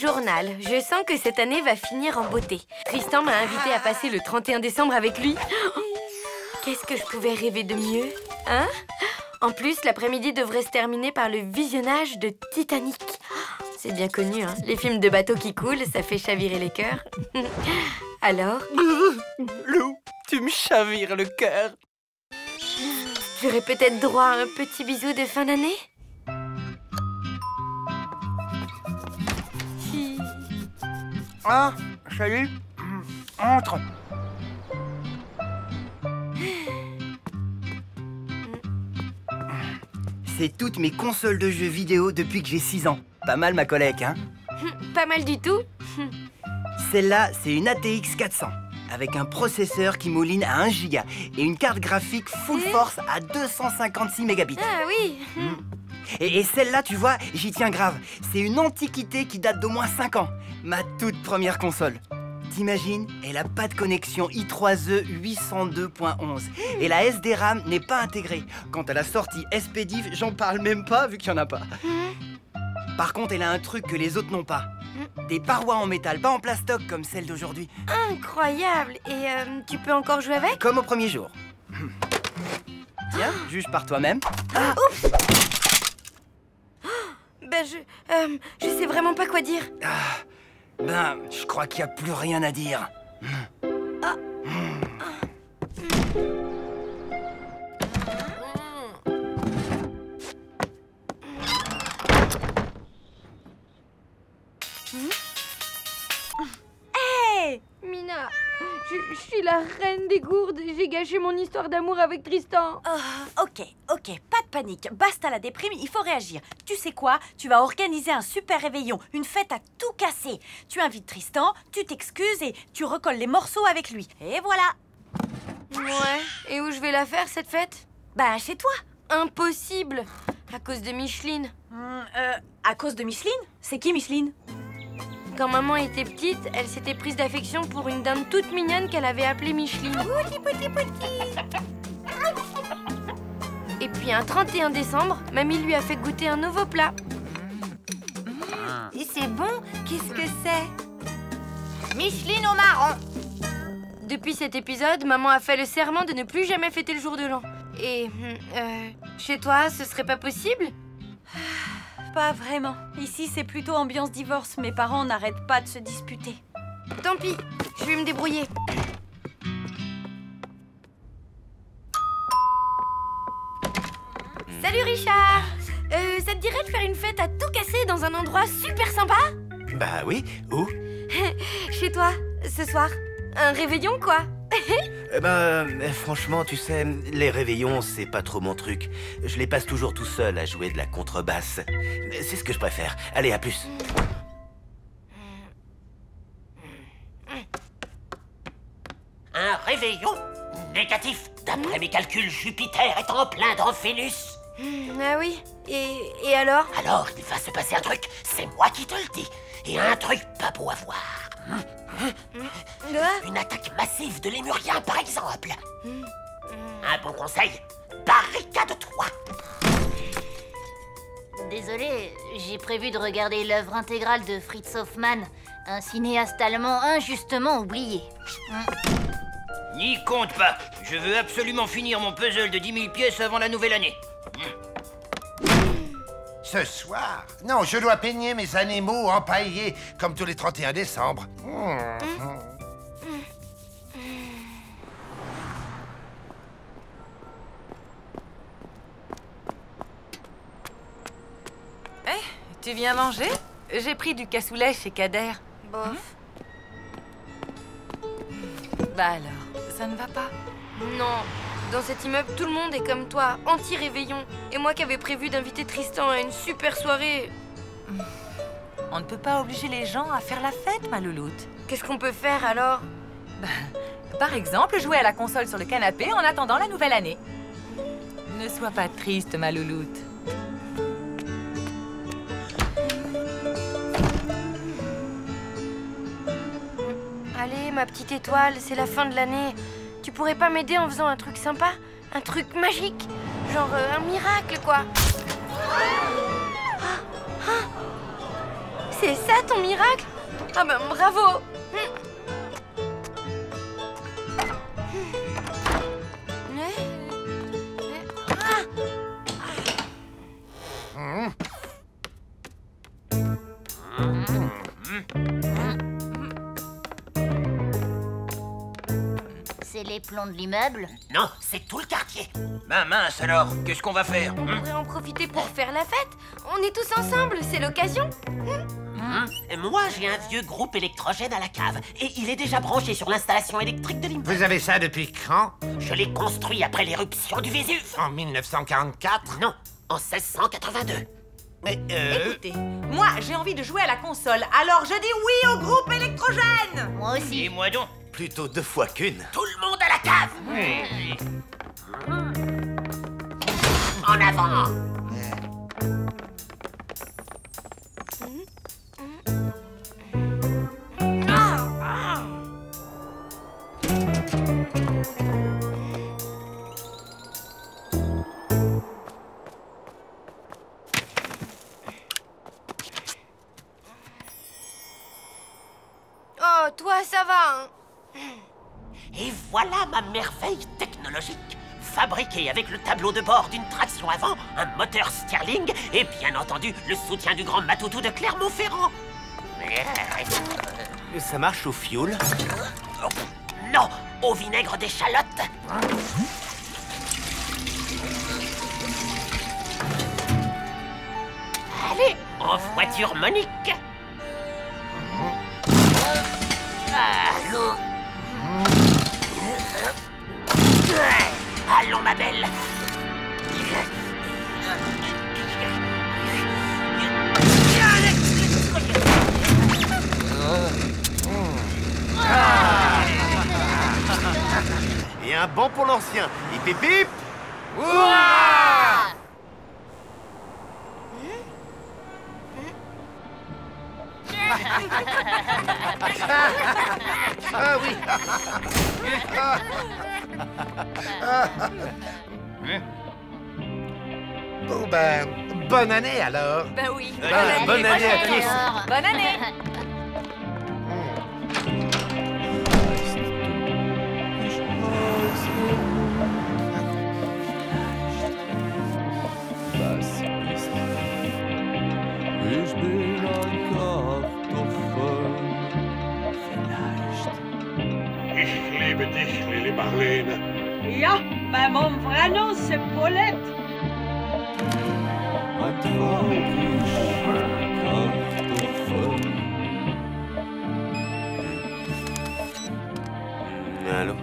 journal. Je sens que cette année va finir en beauté. Tristan m'a invité à passer le 31 décembre avec lui. Qu'est-ce que je pouvais rêver de mieux, hein? En plus, l'après-midi devrait se terminer par le visionnage de Titanic. C'est bien connu, hein? Les films de bateaux qui coulent, ça fait chavirer les cœurs. Alors? Lou, tu me chavires le cœur. J'aurais peut-être droit à un petit bisou de fin d'année? Ah, salut. Entre. C'est toutes mes consoles de jeux vidéo depuis que j'ai 6 ans. Pas mal ma collègue, hein? Pas mal du tout. Celle-là, c'est une ATX 400, avec un processeur qui mouline à 1 Go et une carte graphique full force à 256 mégabits. Ah oui. Et celle-là, tu vois, j'y tiens grave. C'est une antiquité qui date d'au moins 5 ans. Ma toute première console. T'imagines, elle a pas de connexion i3E 802.11. Et la SD-RAM n'est pas intégrée. Quant à la sortie SPDIF, j'en parle même pas vu qu'il n'y en a pas. Par contre, elle a un truc que les autres n'ont pas. Des parois en métal, pas en plastoc comme celle d'aujourd'hui. Incroyable. Et tu peux encore jouer avec? Comme au premier jour. Tiens, juge par toi-même. Oups. Ben, je sais vraiment pas quoi dire. Ben, je crois qu'il n'y a plus rien à dire. Hey Mina, je suis la reine des gourdes. J'ai gâché mon histoire d'amour avec Tristan. Ok, pas de panique. Basta la déprime, il faut réagir. Tu sais quoi? Tu vas organiser un super réveillon, une fête à tout casser. Tu invites Tristan, tu t'excuses et tu recolles les morceaux avec lui. Et voilà. Ouais, et où je vais la faire cette fête? Ben, chez toi. Impossible, à cause de Micheline. À cause de Micheline? C'est qui Micheline? Quand maman était petite, elle s'était prise d'affection pour une dame toute mignonne qu'elle avait appelée Micheline. Et puis un 31 décembre, mamie lui a fait goûter un nouveau plat. Et c'est bon? Qu'est-ce que c'est? Micheline au marron. Depuis cet épisode, maman a fait le serment de ne plus jamais fêter le jour de l'an. Et chez toi, ce serait pas possible? Pas vraiment. Ici, c'est plutôt ambiance divorce. Mes parents n'arrêtent pas de se disputer. Tant pis, je vais me débrouiller. Salut Richard. Ça te dirait de faire une fête à tout casser dans un endroit super sympa? Bah oui, où? Chez toi, ce soir. Un réveillon, quoi. Franchement, tu sais, les réveillons, c'est pas trop mon truc. Je les passe toujours tout seul à jouer de la contrebasse. C'est ce que je préfère. Allez, à plus. Un réveillon négatif. D'après mes calculs, Jupiter est en plein dans Vénus. Ah oui. Et alors? Alors, il va se passer un truc. C'est moi qui te le dis. Et un truc pas beau à voir. Une attaque massive de lémuriens, par exemple. Un bon conseil, barricade-toi. Désolée, j'ai prévu de regarder l'œuvre intégrale de Fritz Hoffmann, un cinéaste allemand injustement oublié. N'y compte pas. Je veux absolument finir mon puzzle de 10 000 pièces avant la nouvelle année. Ce soir? Non, je dois peigner mes animaux empaillés, comme tous les 31 décembre. Tu viens manger? J'ai pris du cassoulet chez Kader. Bof. Bah alors, ça ne va pas? Non. Dans cet immeuble, tout le monde est comme toi, anti-réveillon. Et moi qui avais prévu d'inviter Tristan à une super soirée. On ne peut pas obliger les gens à faire la fête, ma louloute. Qu'est-ce qu'on peut faire alors? Par exemple, jouer à la console sur le canapé en attendant la nouvelle année. Ne sois pas triste, ma louloute. Allez, ma petite étoile, c'est la fin de l'année. Tu pourrais pas m'aider en faisant un truc sympa? Un truc magique? Genre un miracle, quoi. C'est ça ton miracle? Ah ben bravo! C'est les plombs de l'immeuble? Non, c'est tout le quartier. Ben mince alors, qu'est-ce qu'on va faire? On pourrait en profiter pour faire la fête. On est tous ensemble, c'est l'occasion. Moi, j'ai un vieux groupe électrogène à la cave. Et il est déjà branché sur l'installation électrique de l'immeuble. Vous avez ça depuis quand? Je l'ai construit après l'éruption du Vésuve. En 1944? Non, en 1682. Mais Écoutez, moi j'ai envie de jouer à la console, alors je dis oui au groupe électrogène. Moi aussi. Et moi donc? Plutôt 2 fois qu'une. Tout le monde à la cave. En avant. Oh, toi, ça va, hein? Et voilà ma merveille technologique. Fabriquée avec le tableau de bord d'une traction avant, un moteur Stirling et bien entendu le soutien du grand Matoutou de Clermont-Ferrand. Ça marche au fioul? Non, au vinaigre d'échalote. Allez, en voiture Monique. Allons, ma belle. Et un banc pour l'ancien. Hip hip hip. ah oui. Bon ben, bonne année alors. Ben oui. Bonne année à tous. Alors, Bonne année. Ich bin ein Kartoffel. Ich liebe dich, Lili Marlene. Ja, maar mon vrai nom c'est Paulette. Ein traurig Kartoffel. Allô?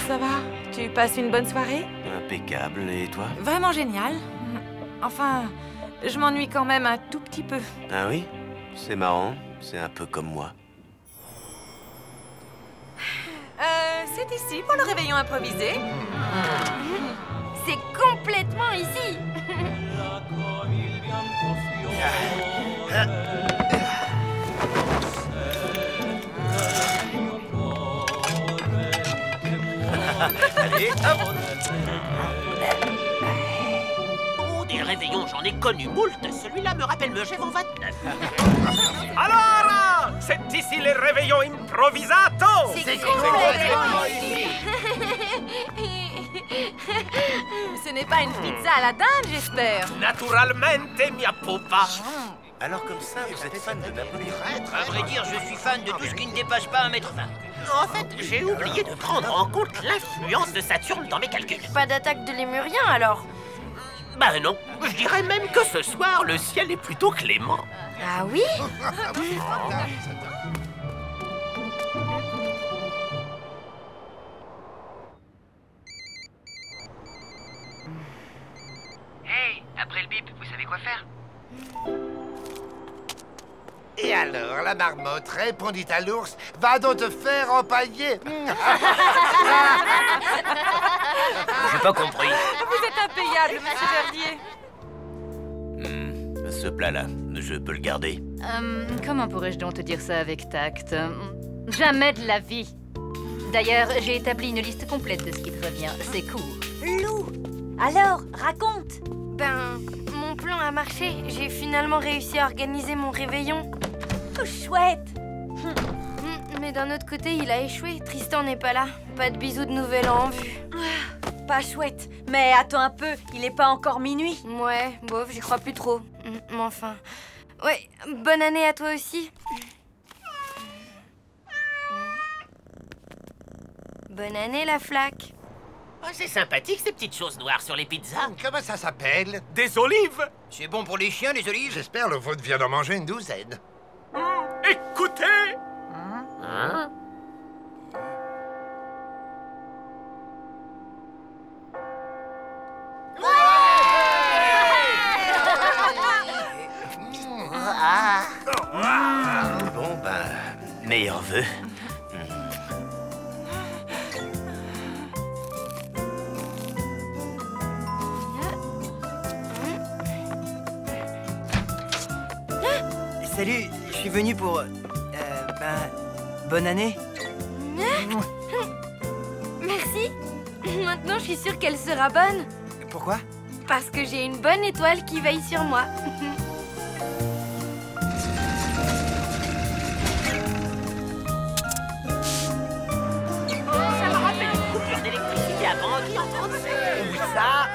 Ça va? Tu passes une bonne soirée? Impeccable. Et toi? Vraiment génial. Enfin, je m'ennuie quand même un tout petit peu. Ah oui? C'est marrant. C'est un peu comme moi. C'est ici pour le réveillon improvisé. C'est complètement ici. Allez, hop! Oh, des réveillons, j'en ai connu moult. Celui-là me rappelle Megève en 29. Alors, c'est ici les réveillons improvisato. C'est complètement ici. Ce n'est pas une pizza à la dinde, j'espère. Naturalmente, mia pupa. Alors comme ça, vous êtes fan de Napoléon? À vrai dire, je suis fan de tout ce qui ne dépasse pas 1,20 m. En fait, j'ai oublié de prendre en compte l'influence de Saturne dans mes calculs. Pas d'attaque de lémurien alors? Bah non, je dirais même que ce soir, le ciel est plutôt clément. Ah oui? Hey, après le bip, vous savez quoi faire? Et alors, la marmotte répondit à l'ours, va donc te faire empailler. J'ai pas compris. Vous êtes impayable, monsieur Verdier. Ce plat-là, je peux le garder. Comment pourrais-je donc te dire ça avec tact? Jamais de la vie. D'ailleurs, j'ai établi une liste complète de ce qui te revient. C'est court. Lou, alors, raconte. Ben, mon plan a marché. J'ai finalement réussi à organiser mon réveillon. Oh, chouette. Mais d'un autre côté, il a échoué. Tristan n'est pas là. Pas de bisous de nouvel an en vue. Pas chouette. Mais attends un peu, il est pas encore minuit. Ouais, bof, j'y crois plus trop. Mais enfin... Ouais, bonne année à toi aussi. Bonne année, la flaque. Oh, c'est sympathique, ces petites choses noires sur les pizzas. Comment ça s'appelle? Des olives. C'est bon pour les chiens, les olives? J'espère le vôtre vient d'en manger une douzaine. Écoutez. Hein? Bon, ben, meilleurs vœux. Salut, je suis venu pour... bonne année. Merci. Maintenant, je suis sûre qu'elle sera bonne. Pourquoi? Parce que j'ai une bonne étoile qui veille sur moi. Ça me rappelle une coupure d'électricité à Bangui en français. Où ça?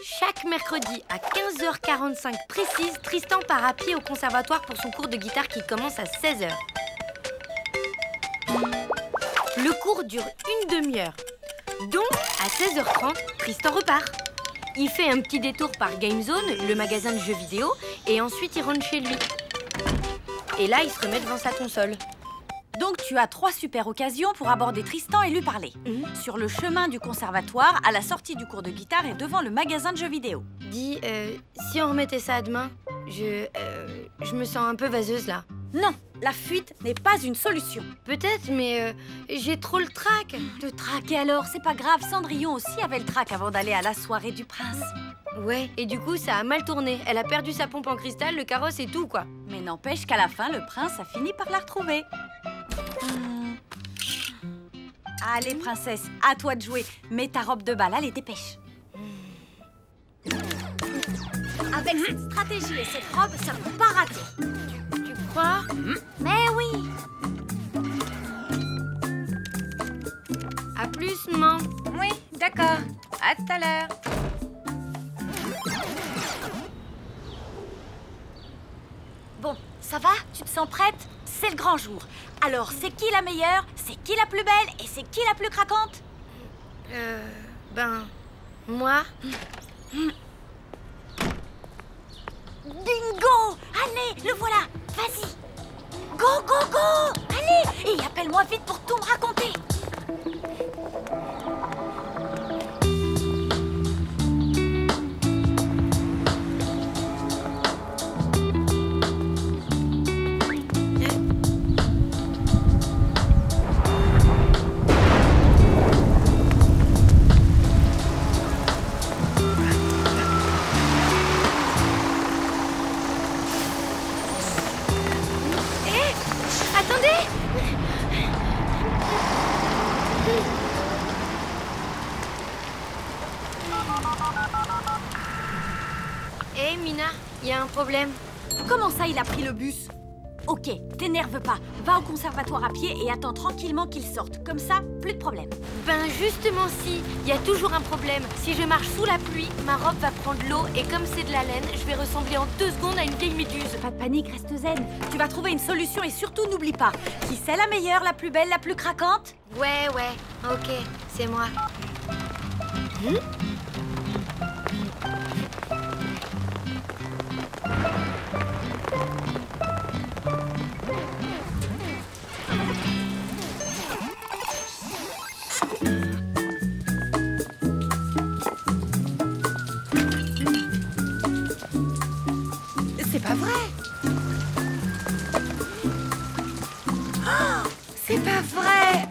Chaque mercredi à 15h45 précise, Tristan part à pied au conservatoire pour son cours de guitare qui commence à 16h. Le cours dure une demi-heure. Donc, à 16h30, Tristan repart. Il fait un petit détour par Game Zone, le magasin de jeux vidéo, et ensuite il rentre chez lui. Et là, il se remet devant sa console. Donc tu as 3 super occasions pour aborder Tristan et lui parler. Sur le chemin du conservatoire, à la sortie du cours de guitare et devant le magasin de jeux vidéo. Dis, si on remettait ça à demain, je me sens un peu vaseuse là. Non, la fuite n'est pas une solution. Peut-être, mais j'ai trop le trac. Le trac, et alors, c'est pas grave, Cendrillon aussi avait le trac avant d'aller à la soirée du prince. Ouais, et du coup, ça a mal tourné. Elle a perdu sa pompe en cristal, le carrosse et tout, quoi. Mais n'empêche qu'à la fin, le prince a fini par la retrouver. Allez, princesse, à toi de jouer. Mets ta robe de bal, allez, dépêche. Avec cette stratégie et cette robe, ça ne peut pas rater. Tu crois? Mais oui. À plus, maman. Oui, d'accord. À tout à l'heure. Bon, ça va? Tu te sens prête? C'est le grand jour. Alors, c'est qui la meilleure? C'est qui la plus belle? Et c'est qui la plus craquante? Moi. Bingo! Allez, le voilà! Vas-y! Go, go, go! Allez! Et appelle-moi vite pour tout me raconter! Hé, Mina, il y a un problème. Comment ça, il a pris le bus? Ok, t'énerve pas. Va au conservatoire à pied et attends tranquillement qu'ils sortent. Comme ça, plus de problème. Ben justement si, il y a toujours un problème. Si je marche sous la pluie, ma robe va prendre l'eau et comme c'est de la laine, je vais ressembler en 2 secondes à une vieille méduse. Pas de panique, reste zen. Tu vas trouver une solution et surtout n'oublie pas. Qui c'est la meilleure, la plus belle, la plus craquante? Ouais, ok, c'est moi. C'est pas vrai. Oh, c'est pas vrai.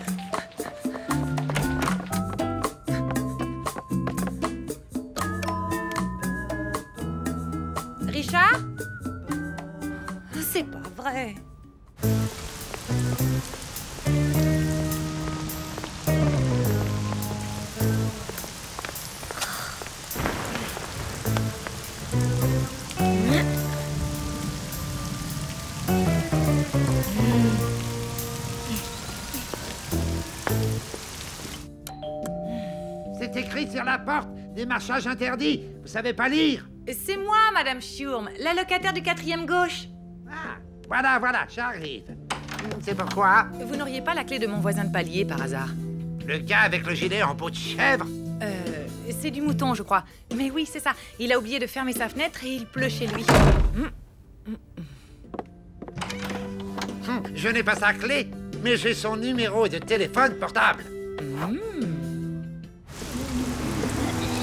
Richard? C'est pas vrai. C'est écrit sur la porte. Démarchage interdit. Vous savez pas lire? C'est moi, Madame Schurm, la locataire du 4e gauche. Ah, voilà, j'arrive. C'est pourquoi? Vous n'auriez pas la clé de mon voisin de palier, par hasard? Le gars avec le gilet en peau de chèvre? C'est du mouton, je crois. Mais oui, c'est ça. Il a oublié de fermer sa fenêtre et il pleut chez lui. Je n'ai pas sa clé, mais j'ai son numéro de téléphone portable.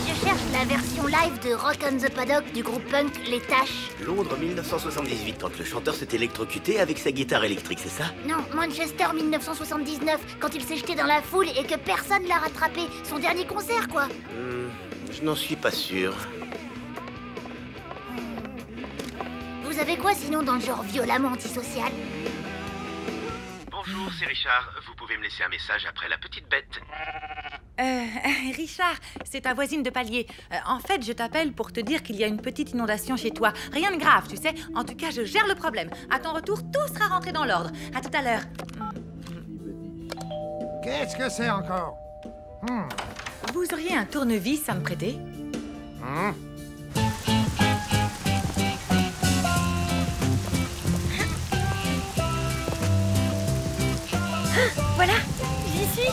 Je cherche la version live de Rock on the Paddock du groupe punk Les Taches. Londres 1978, quand le chanteur s'est électrocuté avec sa guitare électrique, c'est ça? Non, Manchester 1979, quand il s'est jeté dans la foule et que personne l'a rattrapé. Son dernier concert, quoi. Je n'en suis pas sûr. Vous avez quoi sinon dans le genre violemment antisocial? Bonjour, c'est Richard. Vous pouvez me laisser un message après la petite bête. Richard, c'est ta voisine de palier. En fait, je t'appelle pour te dire qu'il y a une petite inondation chez toi. Rien de grave, tu sais. En tout cas, je gère le problème. À ton retour, tout sera rentré dans l'ordre. À tout à l'heure. Qu'est-ce que c'est encore? Vous auriez un tournevis à me prêter? Voilà, j'y suis.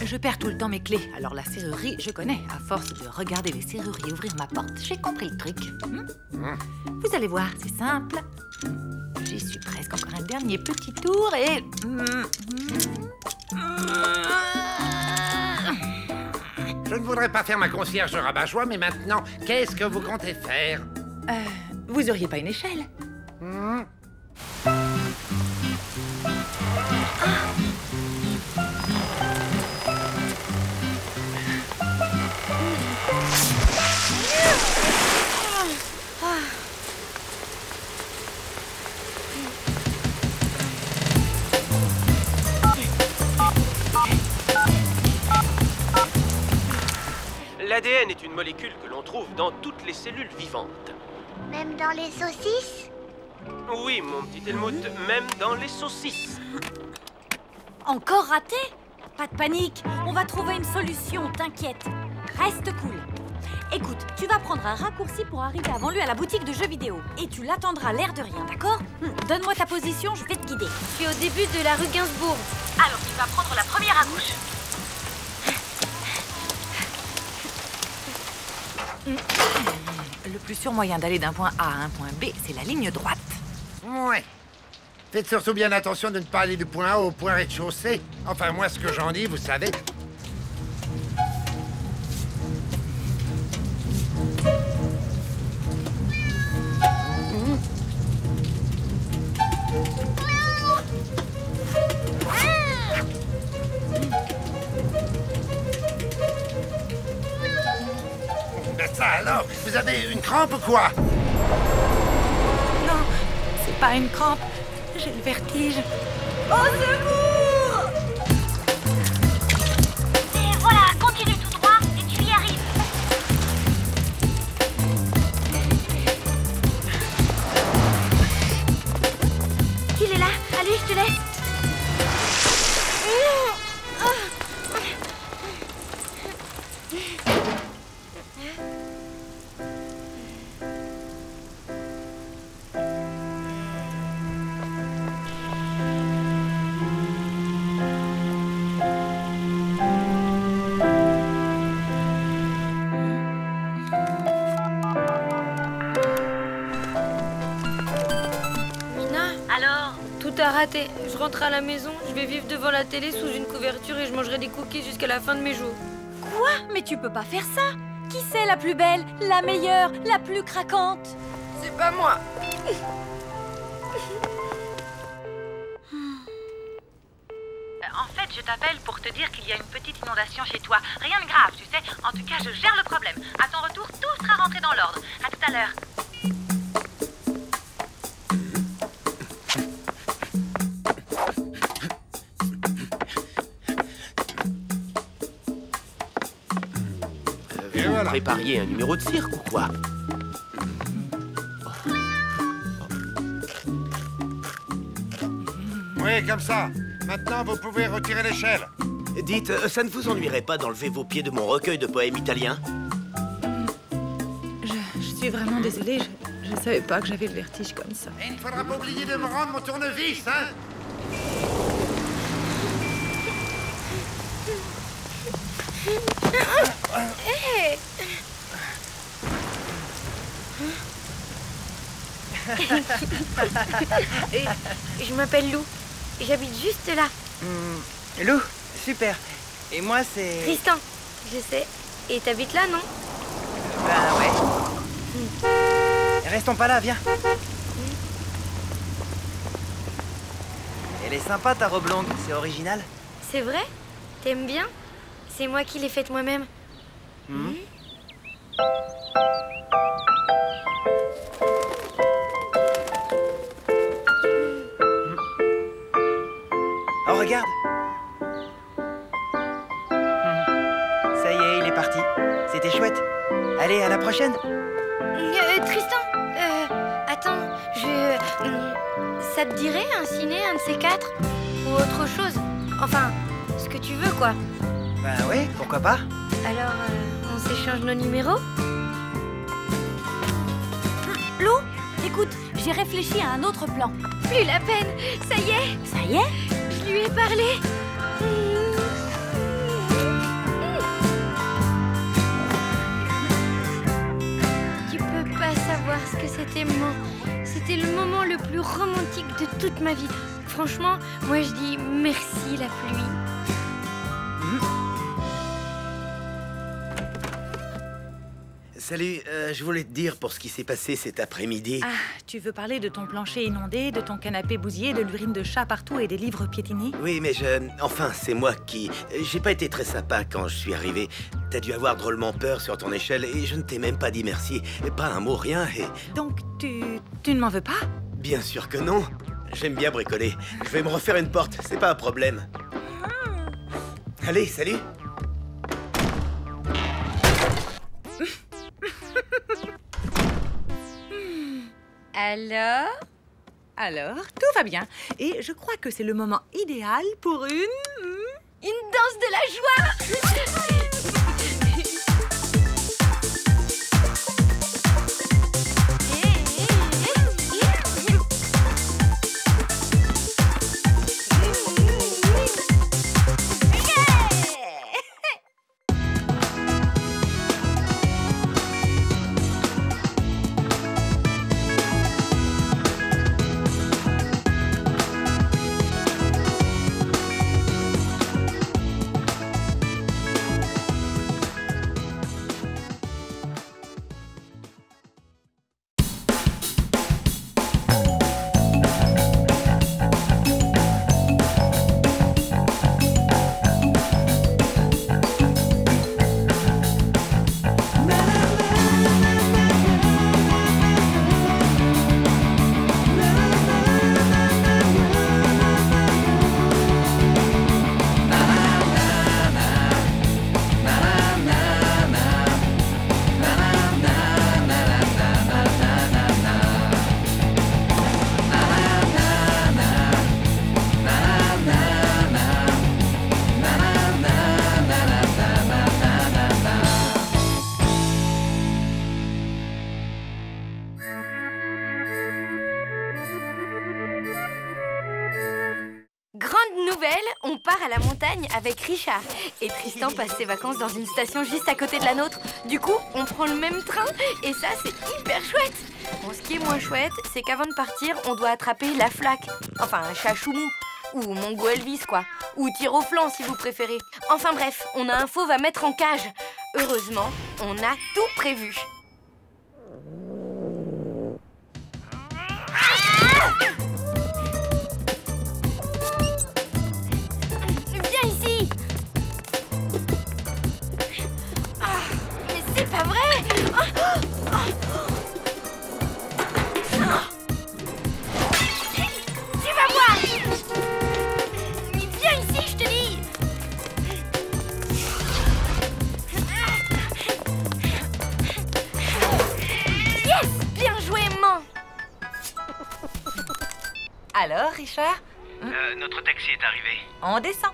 Je perds tout le temps mes clés, alors la serrurerie, je connais. À force de regarder les serruriers ouvrir ma porte, j'ai compris le truc. Vous allez voir, c'est simple. J'y suis presque, encore un dernier petit tour et... Je ne voudrais pas faire ma concierge rabat-joie, mais maintenant, qu'est-ce que vous comptez faire? Vous auriez pas une échelle? L'ADN est une molécule que l'on trouve dans toutes les cellules vivantes. Même dans les saucisses? Oui, mon petit Helmut, même dans les saucisses. Encore raté? Pas de panique, on va trouver une solution, t'inquiète. Reste cool. Écoute, tu vas prendre un raccourci pour arriver avant lui à la boutique de jeux vidéo. Et tu l'attendras l'air de rien, d'accord? Donne-moi ta position, je vais te guider. Je suis au début de la rue Gainsbourg. Alors, tu vas prendre la première à gauche. Le plus sûr moyen d'aller d'un point A à un point B, c'est la ligne droite. Ouais. Faites surtout bien attention de ne pas aller du point A au point rez-de-chaussée. Enfin, moi, ce que j'en dis, vous savez. Ça alors, vous avez une crampe ou quoi? Non, c'est pas une crampe. J'ai le vertige. Au secours! Et voilà, continue tout droit et tu y arrives. raté. Je rentre à la maison, je vais vivre devant la télé sous une couverture et je mangerai des cookies jusqu'à la fin de mes jours. Quoi? Mais tu peux pas faire ça. Qui c'est la plus belle, la meilleure, la plus craquante? C'est pas moi. En fait, je t'appelle pour te dire qu'il y a une petite inondation chez toi. Rien de grave, tu sais. En tout cas, je gère le problème. À ton retour, tout sera rentré dans l'ordre. À tout à l'heure. Vous voilà. prépariez un numéro de cirque ou quoi? Oui, comme ça. Maintenant, vous pouvez retirer l'échelle. Dites, ça ne vous ennuierait pas d'enlever vos pieds de mon recueil de poèmes italiens? Je suis vraiment désolée. Je savais pas que j'avais le vertige comme ça. Et il ne faudra pas oublier de me rendre mon tournevis, hein? Hey. Je m'appelle Lou. J'habite juste là. Lou, super. Et moi, c'est... Tristan, je sais. Et t'habites là, non? Ben ouais. Restons pas là, viens. Elle est sympa ta robe longue, c'est original. C'est vrai? T'aimes bien? C'est moi qui l'ai faite moi-même. Oh, regarde. Ça y est, il est parti. C'était chouette. Allez, à la prochaine. Tristan, attends, ça te dirait un ciné, un de ces quatre? Ou autre chose? Enfin, ce que tu veux, quoi. Ben oui, pourquoi pas. Alors, on s'échange nos numéros? Lou, écoute, j'ai réfléchi à un autre plan. Plus la peine, ça y est. Ça y est? Je lui ai parlé. Tu peux pas savoir ce que c'était C'était le moment le plus romantique de toute ma vie. Franchement, moi je dis merci la pluie. Salut, je voulais te dire pour ce qui s'est passé cet après-midi. Ah, tu veux parler de ton plancher inondé, de ton canapé bousillé, de l'urine de chat partout et des livres piétinés? Oui, mais enfin, c'est moi qui... J'ai pas été très sympa quand je suis arrivé. T'as dû avoir drôlement peur sur ton échelle et je ne t'ai même pas dit merci. Pas un mot, rien et... Donc, tu ne m'en veux pas? Bien sûr que non. J'aime bien bricoler. Je vais me refaire une porte, c'est pas un problème. Allez, salut. Alors, tout va bien. Et je crois que c'est le moment idéal pour une danse de la joie. part à la montagne avec Richard. Et Tristan passe ses vacances dans une station juste à côté de la nôtre. Du coup, on prend le même train et ça, c'est hyper chouette. Bon, ce qui est moins chouette, c'est qu'avant de partir, on doit attraper la flaque. Enfin, un chat choumou. Ou Mongo Elvis, quoi. Ou tir au flanc, si vous préférez. Enfin bref, on a un fauve à mettre en cage. Heureusement, on a tout prévu. Viens ici. Mais c'est pas vrai. Tu vas voir. Viens ici, je te dis. Yes. Bien joué, maman. Alors, Richard? Notre taxi est arrivé. On descend.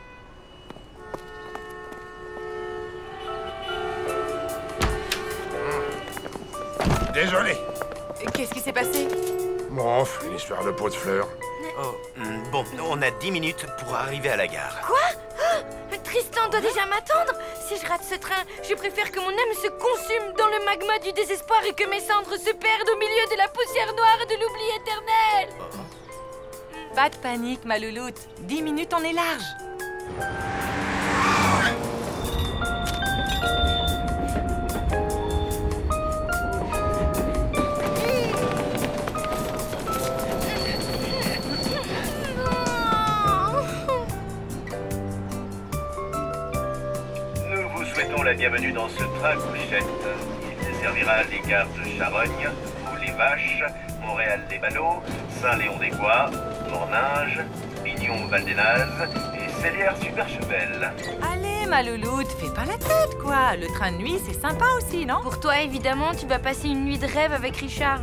Désolé. Qu'est-ce qui s'est passé? Bon, une histoire de pot de fleurs. Oh, bon, on a 10 minutes pour arriver à la gare. Quoi? Tristan doit déjà m'attendre. Si je rate ce train, je préfère que mon âme se consume dans le magma du désespoir et que mes cendres se perdent au milieu de la poussière noire de l'oubli éternel. Pas de panique, ma louloute. 10 minutes, on est large. Nous vous souhaitons la bienvenue dans ce train couchette. Il desservira les gares de Charogne, Vaches, Montréal-les-Ballots, Saint-Léon-des-Bois, Morninge, Pignon-Val-des-Naves et Célière-Superchevel. Allez, ma louloute, fais pas la tête, quoi. Le train de nuit, c'est sympa aussi, non? Pour toi, évidemment, tu vas passer une nuit de rêve avec Richard.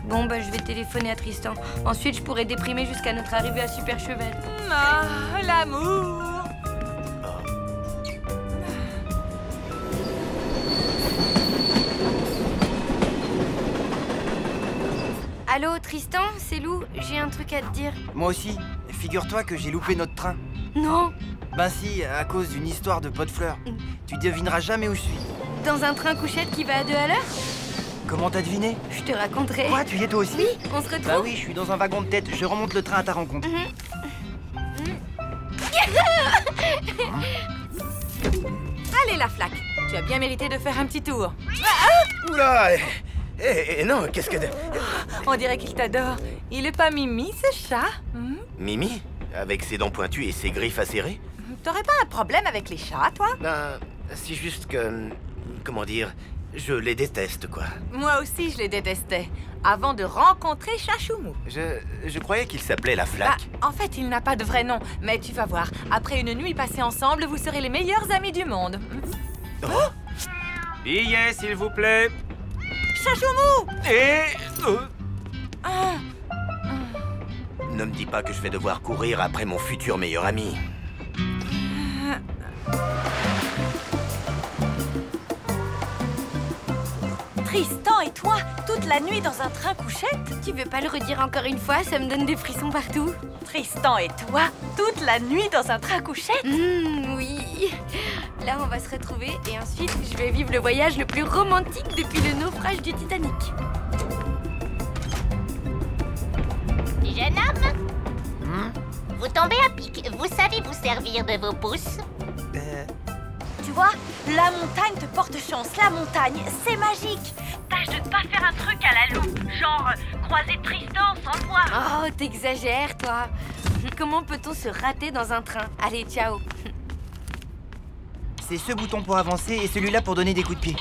Bon, bah, je vais téléphoner à Tristan. Ensuite, je pourrai déprimer jusqu'à notre arrivée à Superchevel. Ah, l'amour! Allô, Tristan, c'est Lou, j'ai un truc à te dire. Moi aussi. Figure-toi que j'ai loupé notre train. Non. Ben si, à cause d'une histoire de pot de fleurs. Tu devineras jamais où je suis. Dans un train couchette qui va à 2 à l'heure? Comment t'as deviné? Je te raconterai. Quoi, tu y es toi aussi? Oui, on se retrouve. Bah oui, je suis dans un wagon de tête. Je remonte le train à ta rencontre. Allez, la flaque. Tu as bien mérité de faire un petit tour. Oula! Non, qu'est-ce que... On dirait qu'il t'adore. Il est pas Mimi, ce chat? Mimi? Avec ses dents pointues et ses griffes acérées? T'aurais pas un problème avec les chats, toi? Ben, c'est juste que... Comment dire? Je les déteste, quoi. Moi aussi, je les détestais. Avant de rencontrer Chachoumou. Je croyais qu'il s'appelait la flaque. Bah, en fait, il n'a pas de vrai nom. Mais tu vas voir, après une nuit passée ensemble, vous serez les meilleurs amis du monde. Oh. Billet, s'il vous plaît. Chachoumou! Ne me dis pas que je vais devoir courir après mon futur meilleur ami. Tristan et toi, toute la nuit dans un train couchette? Tu veux pas le redire encore une fois? Ça me donne des frissons partout. Tristan et toi, toute la nuit dans un train couchette? Oui. Là, on va se retrouver et ensuite, je vais vivre le voyage le plus romantique depuis le naufrage du Titanic. Jeune homme, vous tombez à pic. Vous savez vous servir de vos pouces? Tu vois, la montagne te porte chance. La montagne, c'est magique. Tâche de ne pas faire un truc à la loupe. Genre, croiser Tristan sans le voir. Oh, t'exagères, toi. Comment peut-on se rater dans un train? Allez, ciao. C'est ce bouton pour avancer et celui-là pour donner des coups de pied.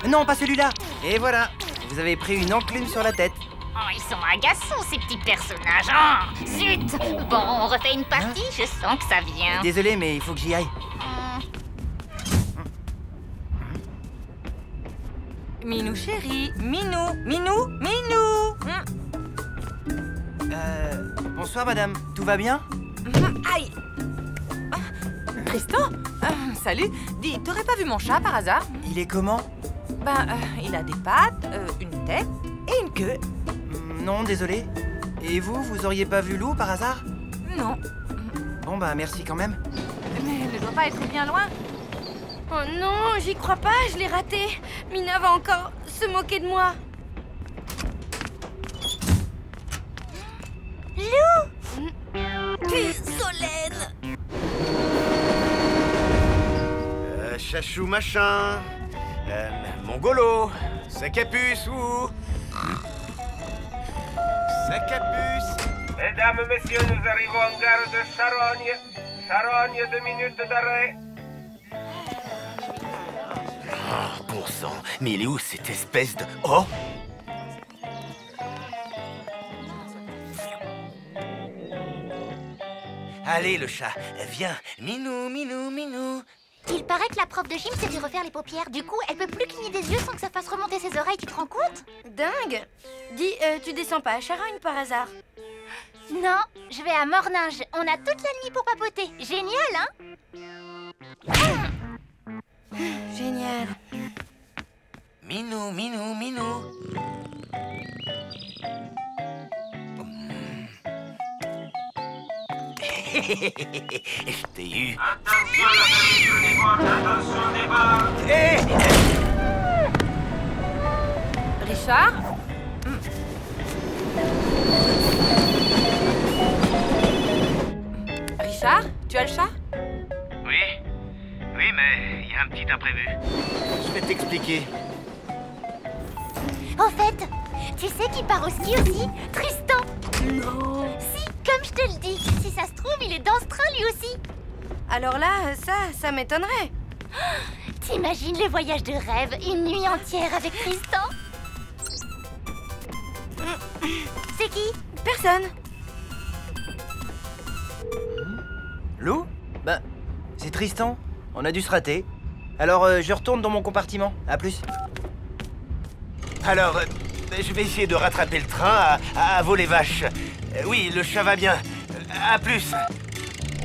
Non, pas celui-là. Et voilà, vous avez pris une enclume sur la tête. Oh, ils sont agaçants, ces petits personnages. Oh, zut! Bon, on refait une partie, je sens que ça vient. Désolé, mais il faut que j'y aille. Minou chéri, Minou, Minou, Minou. Bonsoir, madame. Tout va bien? Aïe! Tristan? Salut. Dis, t'aurais pas vu mon chat par hasard? Il est comment? Ben, il a des pattes, une tête et une queue. Non, désolé. Et vous auriez pas vu Lou par hasard? Non. Bon bah merci quand même. Mais elle ne doit pas être bien loin. Oh non, j'y crois pas, je l'ai raté. Mina va encore se moquer de moi. Lou! Solène! Chachou machin. Mongolo. Sac à puce ou... Sac à puce. Mesdames, messieurs, nous arrivons en gare de Charogne. Charogne, 2 minutes d'arrêt. Oh, bon sang. Mais il est où cette espèce de... Oh! Allez, le chat, viens. Minou, minou, minou. Il paraît que la prof de gym s'est fait refaire les paupières. Du coup, elle peut plus cligner des yeux sans que ça fasse remonter ses oreilles, tu te rends compte? Dingue! Dis, tu descends pas à Charogne par hasard? Non, je vais à Morninge. On a toute la nuit pour papoter. Génial, hein? Génial. Minou, minou, minou. Je t'ai eu. Attention des bords. Hé! Richard? Richard, tu as le chat? Oui, mais il y a un petit imprévu. Je vais t'expliquer. En fait, tu sais qui part au ski aussi? Tristan! Non! Si, comme je te le dis, si ça se trouve, il est dans ce train lui aussi. Alors là, ça m'étonnerait. T'imagines le voyage de rêve, une nuit entière avec Tristan? C'est qui? Personne. Lou? Bah, c'est Tristan. On a dû se rater. Alors, je retourne dans mon compartiment. À plus. Alors, je vais essayer de rattraper le train à vos les vaches. Oui, le chat va bien. À plus.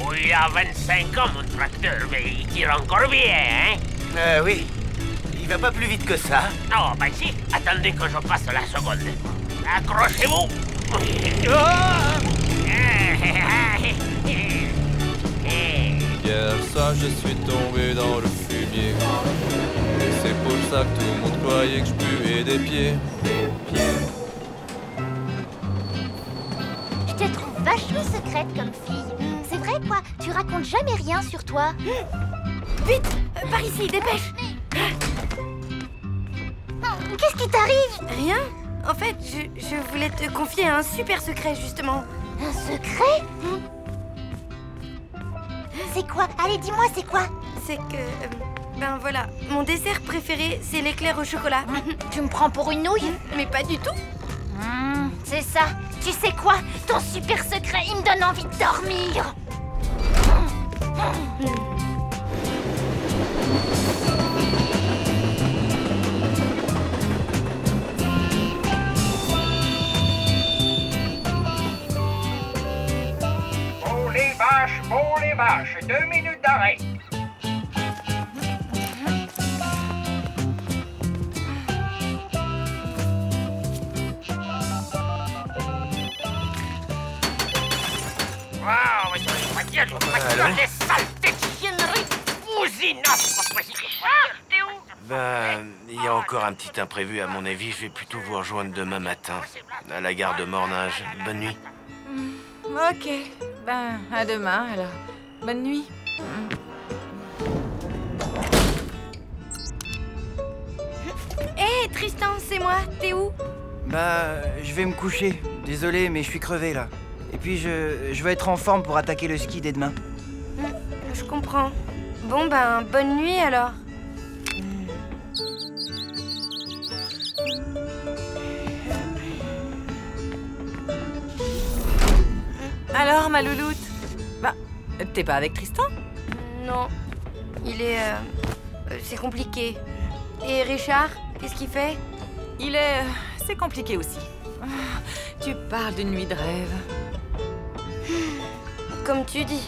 Oui, il a 25 ans, mon tracteur, mais il tire encore bien, hein? Oui. Il va pas plus vite que ça. Non, bah si. Attendez que je passe la seconde. Accrochez-vous. Hier soir je suis tombé dans le fumier. Et c'est pour ça que tout le monde croyait que je puais des pieds. Je te trouve vachement secrète comme fille. C'est vrai quoi? Tu racontes jamais rien sur toi. Vite, par ici, dépêche. Qu'est-ce qui t'arrive? Rien. En fait, je voulais te confier un super secret, justement. Un secret? C'est quoi? Allez, dis-moi, c'est quoi? C'est que... ben voilà, mon dessert préféré, c'est l'éclair au chocolat. Tu me prends pour une nouille? Mais pas du tout. C'est ça. Tu sais quoi? Ton super secret, il me donne envie de dormir. Bon les vaches, 2 minutes d'arrêt. Les saletés de chiennerie. T'es où? Ben, il y a encore un petit imprévu à mon avis. Je vais plutôt vous rejoindre demain matin à la gare de Morninge. Bonne nuit. Ok. Ben, à demain, alors. Bonne nuit. Hé, Tristan, c'est moi. T'es où? Bah, je vais me coucher. Désolé, mais je suis crevé, là. Et puis, je vais être en forme pour attaquer le ski dès demain. Je comprends. Bon, ben, bonne nuit, alors. Alors, ma louloute? Bah, t'es pas avec Tristan? Non. Il est... c'est compliqué. Et Richard, qu'est-ce qu'il fait? Il est... c'est compliqué aussi. Tu parles d'une nuit de rêve. Comme tu dis.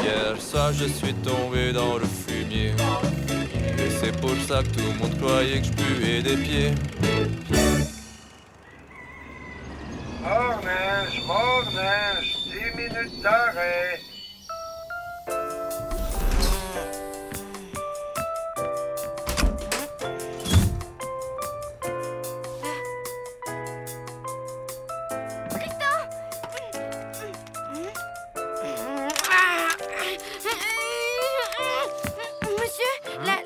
Hier soir je suis tombé dans le fumier. Et c'est pour ça que tout le monde croyait que je puais des pieds. Mort neige, 10 minutes d'arrêt.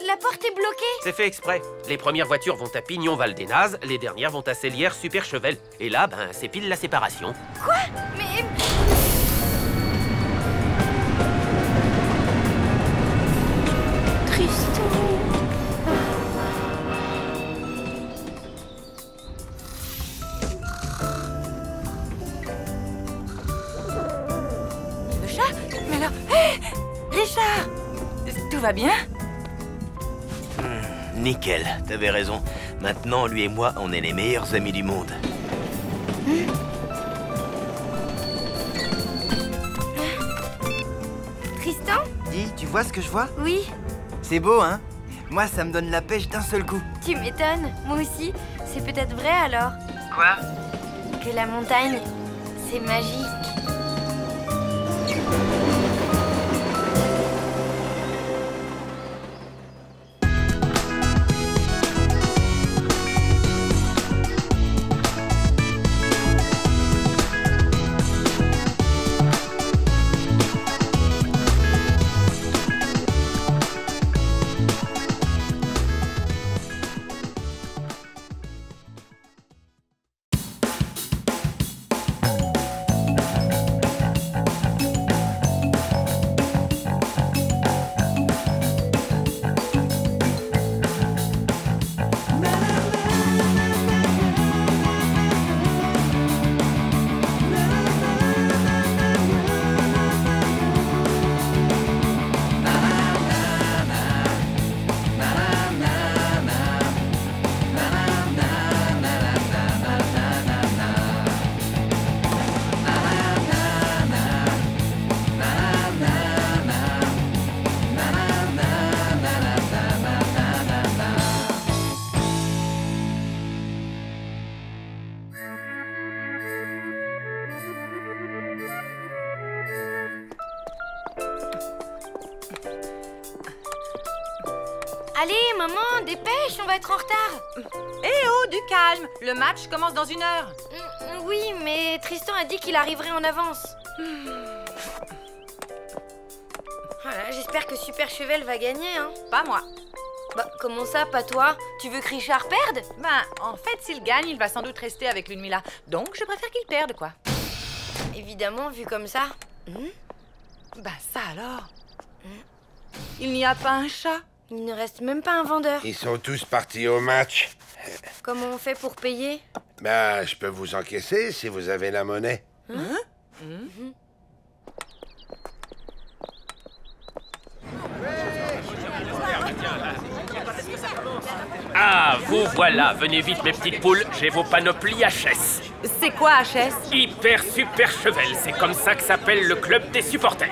La porte est bloquée. C'est fait exprès. Les premières voitures vont à Pignon-Val-des-Nazes, les dernières vont à Célière-Super-Chevel. Et là, ben, c'est pile la séparation. Quoi? Mais... Tristan... Le chat? Mais alors... Hé! Richard! Tout va bien? Nickel, t'avais raison. Maintenant, lui et moi, on est les meilleurs amis du monde. Tristan? Dis, tu vois ce que je vois? Oui. C'est beau, hein? Moi, ça me donne la pêche d'un seul coup. Tu m'étonnes, moi aussi. C'est peut-être vrai alors? Quoi? Que la montagne, c'est magique. Allez, maman, dépêche, on va être en retard. Eh oh, du calme. Le match commence dans 1 heure. Oui, mais Tristan a dit qu'il arriverait en avance. Voilà, j'espère que Super Chevel va gagner, hein. Pas moi. Bah, comment ça, pas toi? Tu veux que Richard perde? Ben, en fait, s'il gagne, il va sans doute rester avec Ludmilla. Donc, je préfère qu'il perde, quoi. Évidemment, vu comme ça. Bah, ça alors. Il n'y a pas un chat? Il ne reste même pas un vendeur. Ils sont tous partis au match. Comment on fait pour payer? Ben, je peux vous encaisser si vous avez la monnaie. Ah, vous voilà. Venez vite, mes petites poules. J'ai vos panoplies HS. C'est quoi HS? Hyper Super Chevel. C'est comme ça que s'appelle le club des supporters.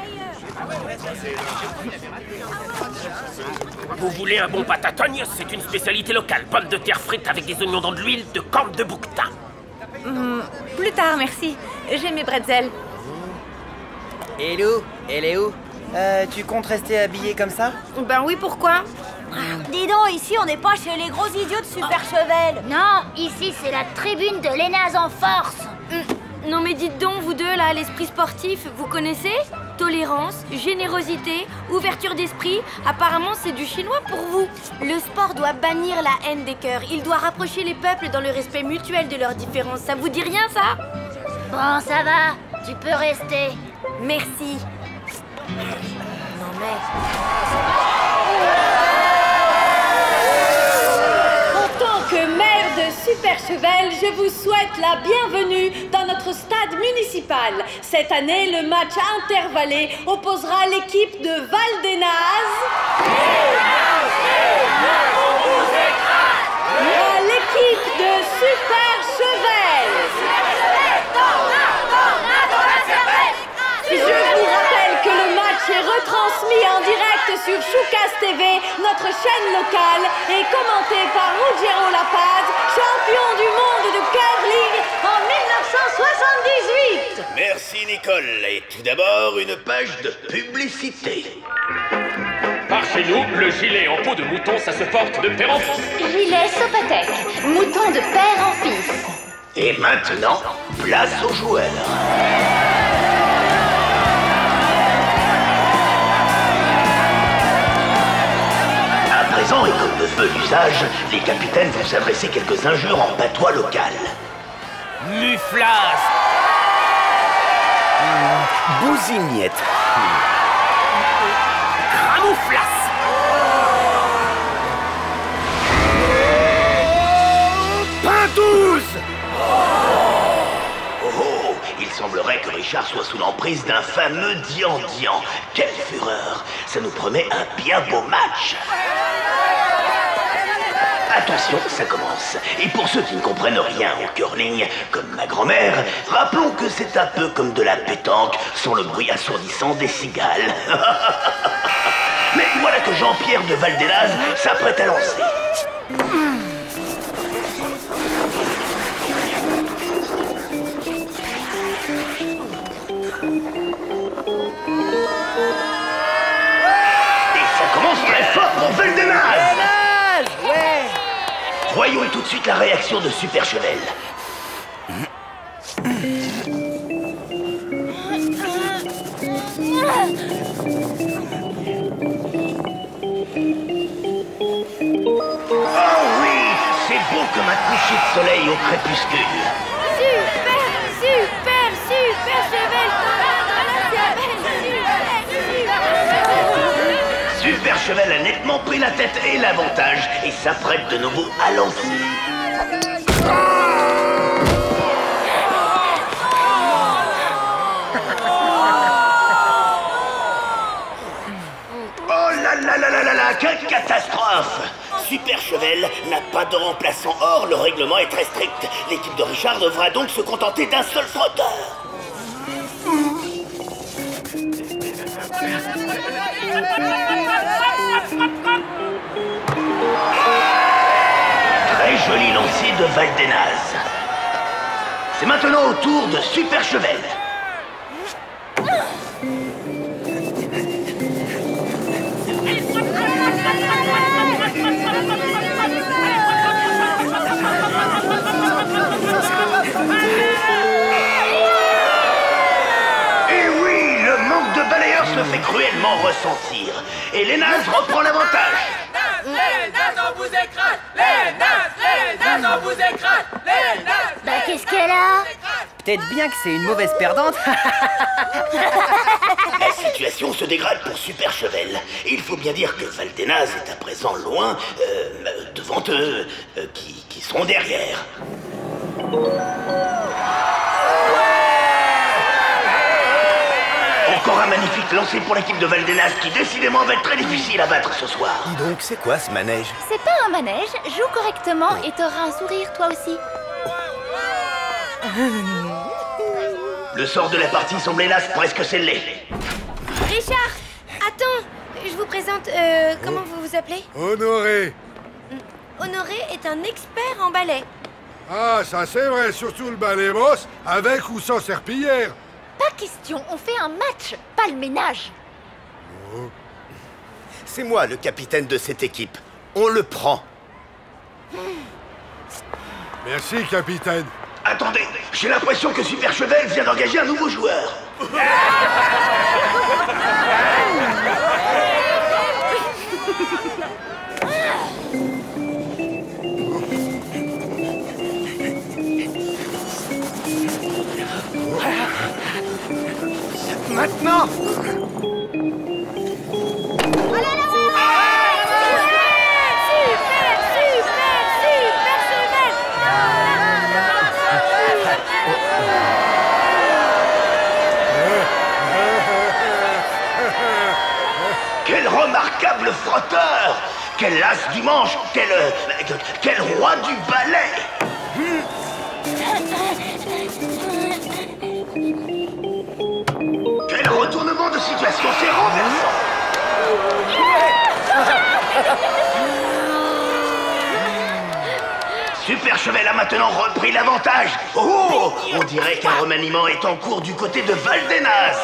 Vous voulez un bon patatogne? C'est une spécialité locale. Pommes de terre frites avec des oignons dans de l'huile de corne de bouquetin. Plus tard, merci. J'ai mes bretzels. Et Lou, elle est où? Tu comptes rester habillée comme ça? Ben oui, pourquoi? Dis donc, ici on n'est pas chez les gros idiots de Super Chevel. Non, ici c'est la tribune de l'Énaz en force. Non mais dites donc, vous deux là, l'esprit sportif, vous connaissez? Tolérance, générosité, ouverture d'esprit, apparemment c'est du chinois pour vous. Le sport doit bannir la haine des cœurs, il doit rapprocher les peuples dans le respect mutuel de leurs différences. Ça vous dit rien ça? Bon, ça va, tu peux rester. Merci. Non mais... En tant que maire de Super Chevel, je vous souhaite la bienvenue dans notre stade municipal. Cette année, le match intervallé opposera l'équipe de Val-des-Nazes à l'équipe de Super Chevel. Je vous rappelle que le match est retransmis en direct sur Choucas TV, notre chaîne locale, l'école. Et tout d'abord, une page de publicité. Par chez nous, le gilet en peau de mouton, ça se porte de père en fils. Gilet Sopatec, mouton de père en fils. Et maintenant, place aux joueurs. À présent, et comme le veut l'usage, les capitaines vont s'adresser quelques injures en patois local. Muflas. Bousignette. Cramouflas. Pintouze. Oh, il semblerait que Richard soit sous l'emprise d'un fameux Dian-Dian. Quelle fureur! Ça nous promet un bien beau match. Attention, ça commence. Et pour ceux qui ne comprennent rien au curling, comme ma grand-mère, rappelons que c'est un peu comme de la pétanque, sans le bruit assourdissant des cigales. Mais voilà que Jean-Pierre de Valdenaz s'apprête à lancer. Et ça commence très fort pour Valdenaz. Ouais. Voyons tout de suite la réaction de Super Chevel. Oh oui, c'est beau comme un coucher de soleil au crépuscule. Super Chevel. Super Chevel a nettement pris la tête et l'avantage et s'apprête de nouveau à lancer. Oh là là là là là là, quelle catastrophe! Super Chevel n'a pas de remplaçant. Or, le règlement est très strict. L'équipe de Richard devra donc se contenter d'un seul frotteur. Très joli lancier de Valdenaz. C'est maintenant au tour de Super Chevel. Et oui, le manque de balayeur se fait cruellement ressentir. Et les nazes reprend l'avantage. Les nazes, on vous écrase! Les nazes, on vous écrase! Les nazes! Bah qu'est-ce qu'elle a? Peut-être bien que c'est une mauvaise perdante. La situation se dégrade pour Super Chevel. Et il faut bien dire que Valdenaz est à présent loin, devant eux, qui sont derrière. Encore un magnifique lancé pour l'équipe de Valdenaz qui décidément va être très difficile à battre ce soir. Dis donc, c'est quoi ce manège? C'est pas un manège, joue correctement et t'auras un sourire toi aussi. Le sort de la partie semble hélas presque scellé. Richard, attends, je vous présente, comment vous vous appelez? Honoré. Honoré est un expert en ballet. Ah, ça c'est vrai, surtout le ballet brosse, avec ou sans serpillière. Pas question, on fait un match, pas le ménage. Oh. C'est moi le capitaine de cette équipe. On le prend. Merci, capitaine. Attendez, j'ai l'impression que Super Chevel vient d'engager un nouveau joueur. Maintenant! Quel remarquable frotteur! Quel as du manche! Quel roi du ballet! Quel retournement de situation! C'est renversant! Super Chevel a maintenant repris l'avantage. Oh, on dirait qu'un remaniement est en cours du côté de Valdenaz.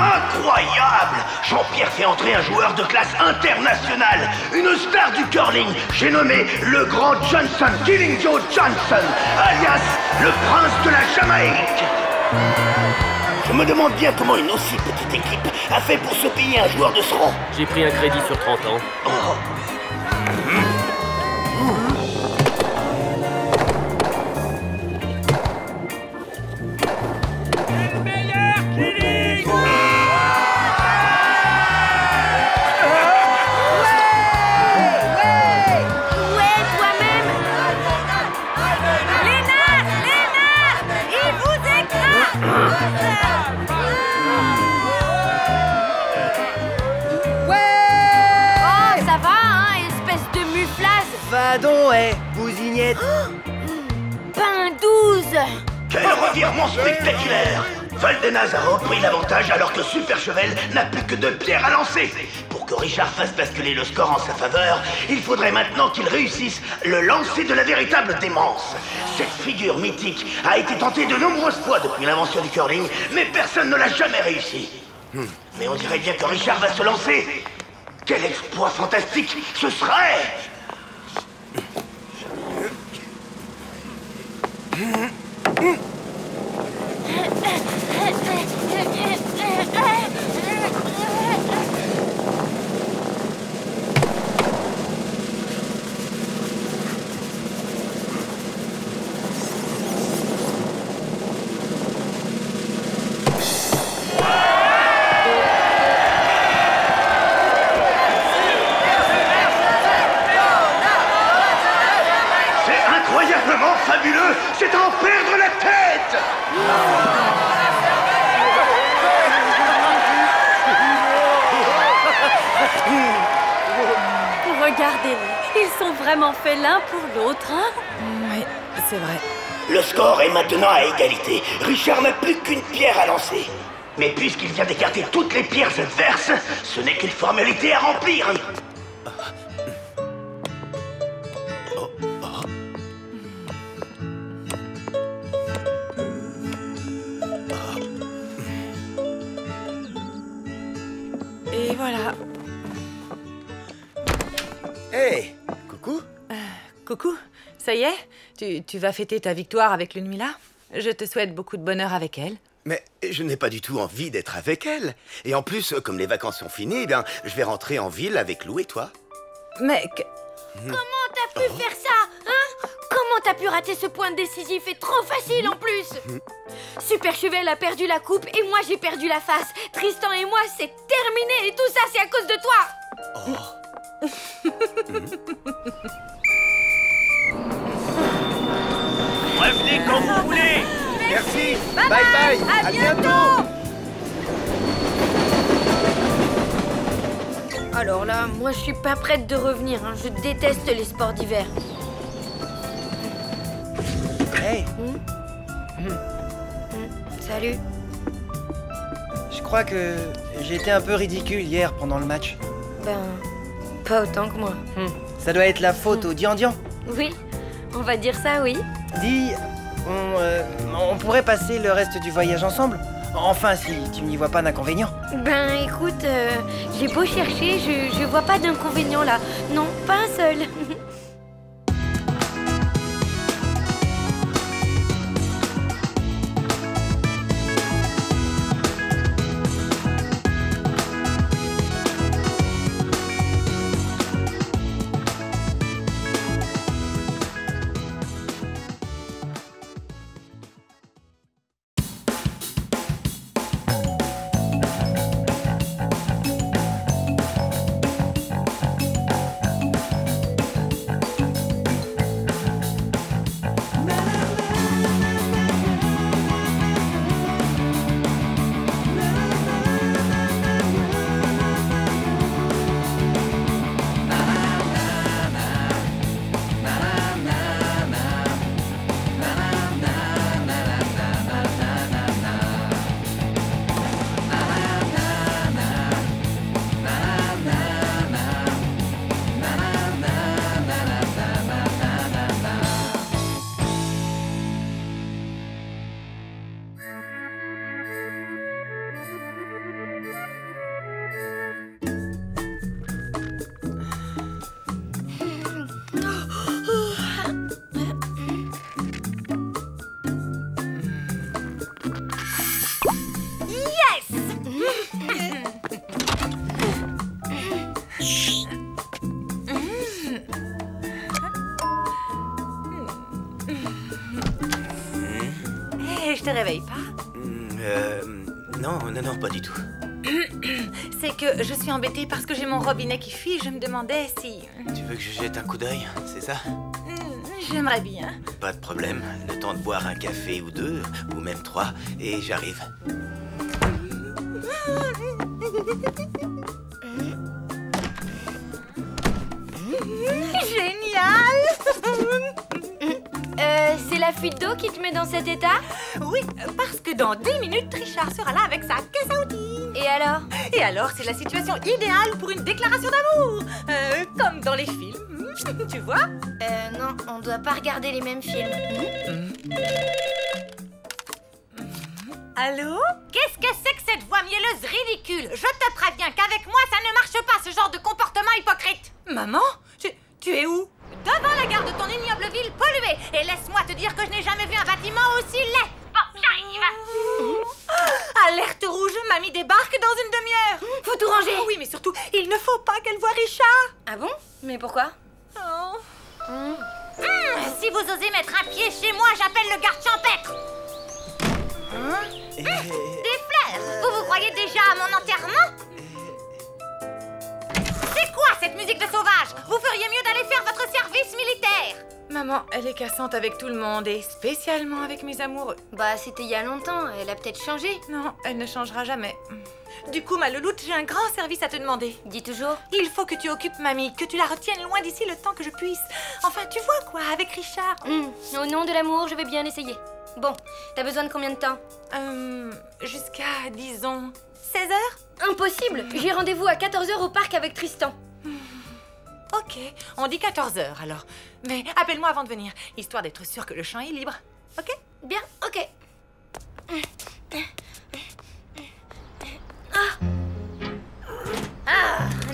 Incroyable! Jean-Pierre fait entrer un joueur de classe internationale, une star du curling, j'ai nommé le grand Johnson, Killing Joe Johnson, alias le prince de la Jamaïque. Je me demande bien comment une aussi petite équipe a fait pour se payer un joueur de ce rang. J'ai pris un crédit sur 30 ans. Oh. Vadon, bousignette. Ben 12. Quel revirement spectaculaire! Valdenaz a repris l'avantage alors que Super Chevel n'a plus que 2 pierres à lancer. Pour que Richard fasse basculer le score en sa faveur, il faudrait maintenant qu'il réussisse le lancer de la véritable démence. Cette figure mythique a été tentée de nombreuses fois depuis l'invention du curling, mais personne ne l'a jamais réussi. Mais on dirait bien que Richard va se lancer. Quel exploit fantastique ce serait! Fabuleux, c'est en perdre la tête. Regardez-les, ils sont vraiment faits l'un pour l'autre, hein? Oui, c'est vrai. Le score est maintenant à égalité. Richard n'a plus qu'une pierre à lancer. Mais puisqu'il vient d'écarter toutes les pierres adverses, ce n'est qu'une formalité à remplir. Et voilà. Hey, coucou. Coucou, ça y est? Tu vas fêter ta victoire avec Lunmila? Je te souhaite beaucoup de bonheur avec elle. Mais je n'ai pas du tout envie d'être avec elle. Et en plus, comme les vacances sont finies, je vais rentrer en ville avec Lou et toi. Mais... Comment t'as pu faire ça, hein? Comment t'as pu rater ce point décisif et trop facile en plus? Super Chevel a perdu la coupe et moi j'ai perdu la face. Tristan et moi, c'est terminé et tout ça, c'est à cause de toi. Revenez quand vous voulez. Merci. Bye bye. À bientôt. Alors là, moi je suis pas prête de revenir, hein. Je déteste les sports d'hiver. Hey. Salut. Je crois que j'ai été un peu ridicule hier pendant le match. Ben, pas autant que moi. Ça doit être la faute au Dian-Dian. Oui, on va dire ça, oui. Dis, on pourrait passer le reste du voyage ensemble? Enfin, si tu n'y vois pas d'inconvénient. Ben, écoute, j'ai beau chercher, je vois pas d'inconvénient là. Non, pas un seul. te réveille pas? Non, pas du tout. C'est que je suis embêtée parce que j'ai mon robinet qui fuit. Je me demandais si... Tu veux que je jette un coup d'œil, c'est ça? J'aimerais bien. Pas de problème. Le temps de boire un café ou deux, ou même 3, et j'arrive. Génial! C'est la fuite d'eau qui te met dans cet état? Oui, parce que dans 10 minutes, Richard sera là avec sa caisse à outils. Et alors? Et alors, c'est la situation idéale pour une déclaration d'amour. Comme dans les films, tu vois? Non, on doit pas regarder les mêmes films. Allô? Qu'est-ce que c'est que cette voix mielleuse ridicule? Je te préviens qu'avec moi, ça ne marche pas, ce genre de comportement hypocrite. Maman, tu es où? Devant la gare de ton ignoble ville polluée. Et laisse-moi te dire que je n'ai jamais vu un bâtiment aussi laid. Bon, j'arrive. Alerte rouge, mamie débarque dans une demi-heure. Faut tout ranger. Oui, mais surtout, il ne faut pas qu'elle voie Richard. Ah bon? Mais pourquoi? Si vous osez mettre un pied chez moi, j'appelle le garde champêtre. Des fleurs? Vous croyez déjà à mon enterrement? C'est quoi cette musique de sauvage? Vous feriez mieux d'aller faire votre service militaire. Maman, elle est cassante avec tout le monde et spécialement avec mes amoureux. Bah, c'était il y a longtemps, elle a peut-être changé. Non, elle ne changera jamais. Du coup, ma louloute, j'ai un grand service à te demander. Dis toujours. Il faut que tu occupes mamie, que tu la retiennes loin d'ici le temps que je puisse. Enfin, tu vois quoi, avec Richard. Au nom de l'amour, je vais bien essayer. Bon, t'as besoin de combien de temps? Jusqu'à, disons, 16 heures? Impossible. J'ai rendez-vous à 14 heures au parc avec Tristan. Ok, on dit 14 heures alors. Mais appelle-moi avant de venir, histoire d'être sûre que le champ est libre. Ok? Bien, ok.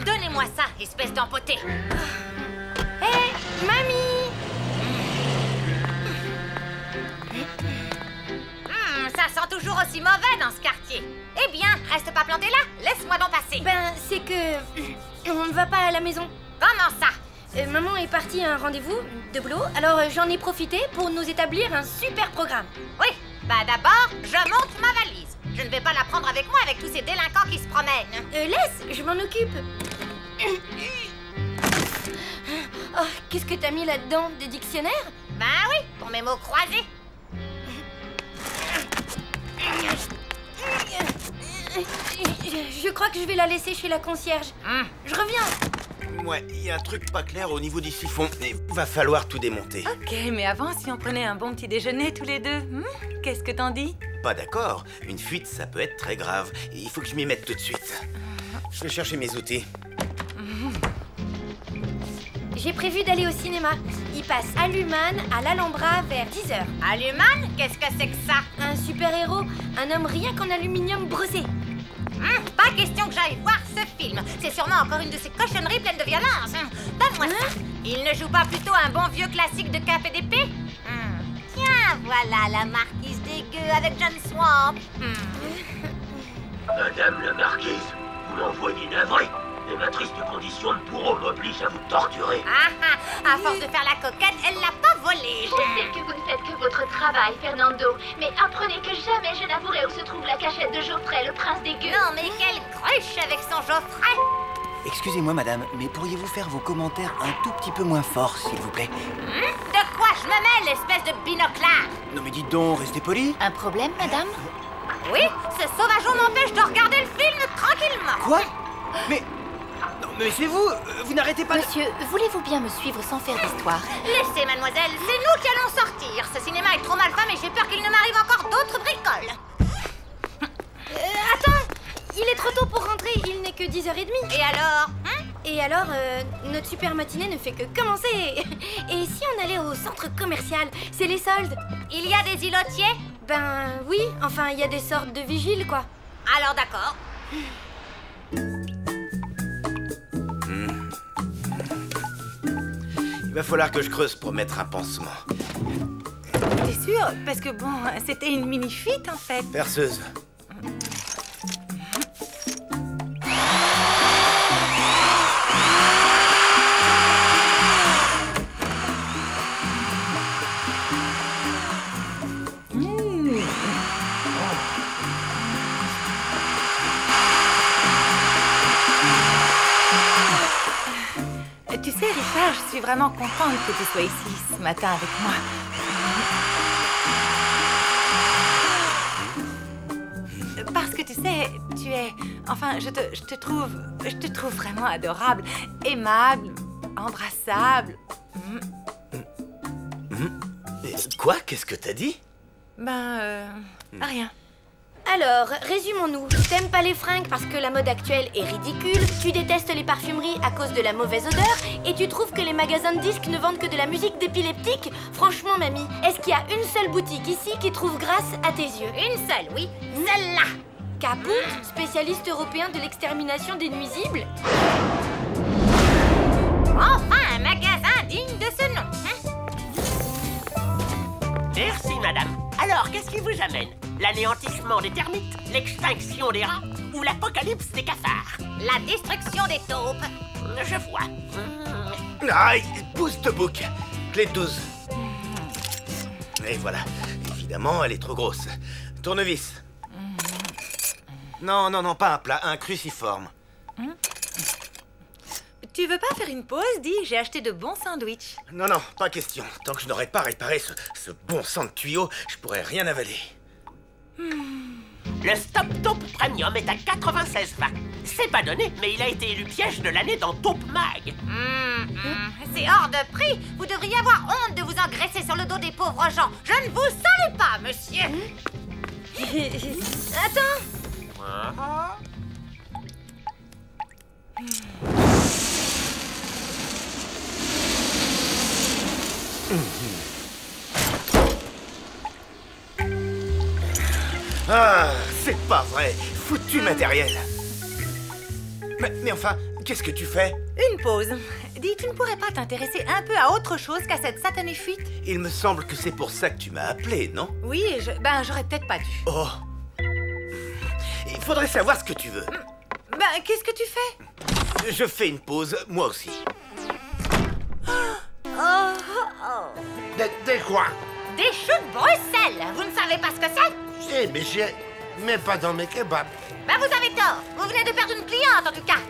Donnez-moi ça, espèce d'empoté. Hé, mamie! Ça sent toujours aussi mauvais dans ce quartier. Eh bien, reste pas planté là, laisse-moi donc passer. Ben, c'est que... on ne va pas à la maison. Comment ça? Maman est partie à un rendez-vous de boulot, alors j'en ai profité pour nous établir un super programme. Oui, bah d'abord, je monte ma valise. Je ne vais pas la prendre avec moi avec tous ces délinquants qui se promènent. Laisse, je m'en occupe. Oh, qu'est-ce que t'as mis là-dedans? Des dictionnaires? Ben oui, pour mes mots croisés. Je crois que je vais la laisser chez la concierge. Je reviens. Ouais, il y a un truc pas clair au niveau du siphon. Il va falloir tout démonter. Ok, mais avant, si on prenait un bon petit déjeuner tous les deux, qu'est-ce que t'en dis? Pas d'accord. Une fuite, ça peut être très grave. Il faut que je m'y mette tout de suite. Je vais chercher mes outils. J'ai prévu d'aller au cinéma. Il passe Aluman à l'Alhambra vers 10h. Aluman? Qu'est-ce que c'est que ça? Un super-héros, un homme rien qu'en aluminium brossé. Pas question que j'aille voir ce film. C'est sûrement encore une de ces cochonneries pleines de violence. Donne-moi ça. Il ne joue pas plutôt un bon vieux classique de cap et d'épée? Tiens, voilà la marquise des gueux avec John Swamp. Madame la marquise, vous m'envoyez navré. Et ma triste condition de bourreau m'oblige à vous torturer. À force de faire la coquette, elle l'a pas volé. Je sais que vous ne faites que votre travail, Fernando, mais apprenez que jamais je n'avouerai où se trouve la cachette de Geoffrey, le prince des gueux. Non, mais quelle cruche avec son Geoffrey. Excusez-moi, madame, mais pourriez-vous faire vos commentaires un tout petit peu moins forts, s'il vous plaît? De quoi je me mêle, espèce de binoclard? Non mais dites donc, restez poli. Un problème, madame? Oui, ce sauvageon m'empêche de regarder le film tranquillement. Quoi? Mais c'est vous. Vous n'arrêtez pas. Monsieur, voulez-vous bien me suivre sans faire d'histoire? Laissez, mademoiselle, c'est nous qui allons sortir. Ce cinéma est trop mal fait, mais j'ai peur qu'il ne m'arrive encore d'autres bricoles. Attends, il est trop tôt pour rentrer, il n'est que 10h30. Et alors notre super matinée ne fait que commencer. Et si on allait au centre commercial? C'est les soldes. Il y a des îlotiers? Ben oui, enfin il y a des sortes de vigiles, quoi. Alors d'accord. Il va falloir que je creuse pour mettre un pansement. T'es sûr? Parce que bon, c'était une mini-fuite en fait. Perceuse. Richard, je suis vraiment contente que tu sois ici ce matin avec moi. Parce que tu sais, tu es... Enfin, je te trouve vraiment adorable, aimable, embrassable. Quoi? Qu'est-ce que t'as dit? Rien. Alors, résumons-nous. T'aimes pas les fringues parce que la mode actuelle est ridicule, tu détestes les parfumeries à cause de la mauvaise odeur, et tu trouves que les magasins de disques ne vendent que de la musique d'épileptique? Franchement, mamie, est-ce qu'il y a une seule boutique ici qui trouve grâce à tes yeux? Une seule, oui. Celle-là. Caput, spécialiste européen de l'extermination des nuisibles? Enfin, un magasin digne de ce nom, hein? Merci, madame. Alors, qu'est-ce qui vous amène? L'anéantissement des termites, l'extinction des rats ou l'apocalypse des cafards? La destruction des taupes. Je vois. Aïe, pousse de bouc. Clé de 12. Et voilà. Évidemment, elle est trop grosse. Tournevis. Non, non, non, pas un plat, un cruciforme. Tu veux pas faire une pause? Dis, j'ai acheté de bons sandwichs. Non, non, pas question. Tant que je n'aurai pas réparé ce bon sang de tuyau, je pourrais rien avaler. Le Stop Taupe Premium est à 96 watts. C'est pas donné, mais il a été élu piège de l'année dans Taupe Mag. C'est hors de prix. Vous devriez avoir honte de vous engraisser sur le dos des pauvres gens. Je ne vous salue pas, monsieur. Attends. Ah, c'est pas vrai. Foutu matériel. Mais enfin, qu'est-ce que tu fais? Une pause. Dis, tu ne pourrais pas t'intéresser un peu à autre chose qu'à cette satanée fuite? Il me semble que c'est pour ça que tu m'as appelé, non? Oui, j'aurais peut-être pas dû. Oh. Il faudrait savoir ce que tu veux. Qu'est-ce que tu fais? Je fais une pause, moi aussi. Des quoi? Des choux de Bruxelles. Vous ne savez pas ce que c'est? Si, mais j'ai... Mais pas dans mes kebabs. Vous avez tort. Vous venez de perdre une cliente, en tout cas.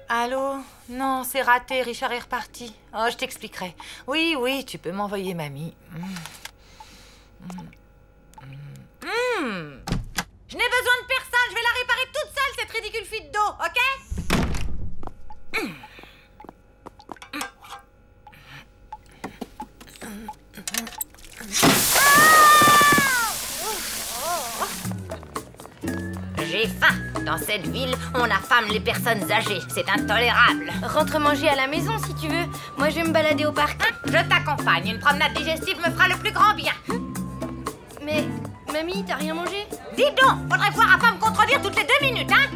Allô? Non, c'est raté, Richard est reparti. Oh, je t'expliquerai. Oui, oui, tu peux m'envoyer mamie. Je n'ai besoin de personne. Je vais la réparer toute seule, cette ridicule fuite d'eau, ok? J'ai faim. Dans cette ville, on affame les personnes âgées. C'est intolérable. Rentre manger à la maison si tu veux. Moi, je vais me balader au parc. Je t'accompagne. Une promenade digestive me fera le plus grand bien. Mais, mamie, t'as rien mangé? Dis donc, faudrait voir à pas me contredire toutes les 2 minutes, hein?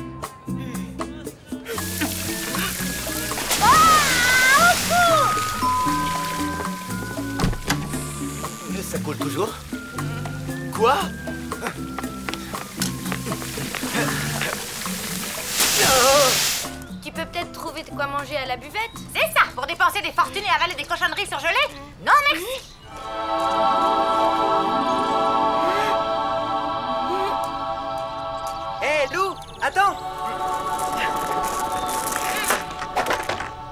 Ça coule toujours? Quoi? Tu peux peut-être trouver de quoi manger à la buvette? C'est ça, pour dépenser des fortunes et avaler des cochonneries surgelées? Non, merci. Hé, Lou, attends!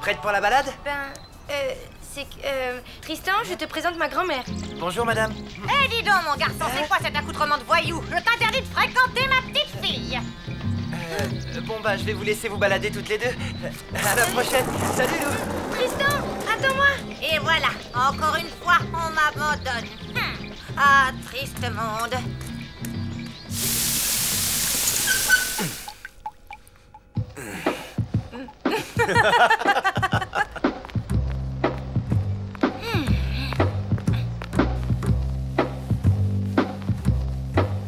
Prête pour la balade? C'est que... Tristan, je te présente ma grand-mère. Bonjour, madame. Eh, dis donc, mon garçon, c'est quoi cet accoutrement de voyou? Je t'interdis de fréquenter ma petite fille. Bon, je vais vous laisser vous balader toutes les deux. À la prochaine. Salut, Lou. Tristan, attends-moi. Et voilà, encore une fois, on m'abandonne. Ah, triste monde.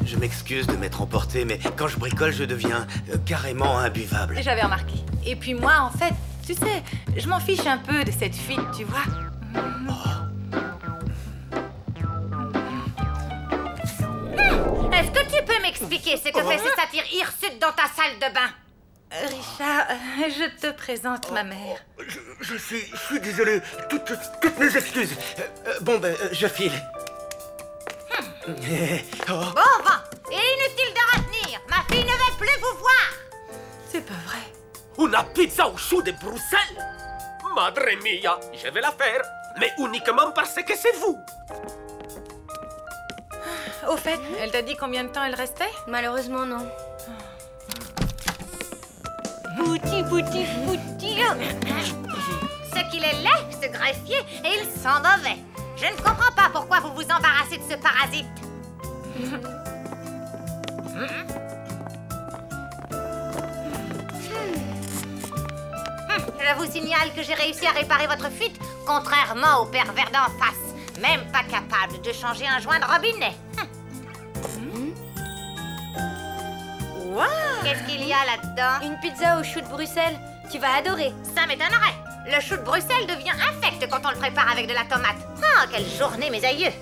Je m'excuse de m'être emporté, mais quand je bricole, je deviens carrément imbuvable. J'avais remarqué. Et puis moi, en fait, tu sais, je m'en fiche un peu de cette fuite, tu vois. Est-ce que tu peux m'expliquer ce que fait ce satyre hirsute dans ta salle de bain? Richard, je te présente ma mère. Je suis désolé. Toutes mes excuses. Je file. Bon vent. Et inutile de retenir. Ma Una pizza au chou de Bruxelles? Madre mia, je vais la faire, mais uniquement parce que c'est vous. Au fait, elle t'a dit combien de temps elle restait? Malheureusement, non. Bouti. Ce qu'il est laid, ce greffier, et il sent mauvais. Je ne comprends pas pourquoi vous vous embarrassez de ce parasite. Je vous signale que j'ai réussi à réparer votre fuite, contrairement au pervers d'en face. Même pas capable de changer un joint de robinet. Wow. Qu'est-ce qu'il y a là-dedans? Une pizza au chou de Bruxelles. Tu vas adorer. Ça m'étonnerait. Le chou de Bruxelles devient infect quand on le prépare avec de la tomate. Ah, quelle journée, mes aïeux!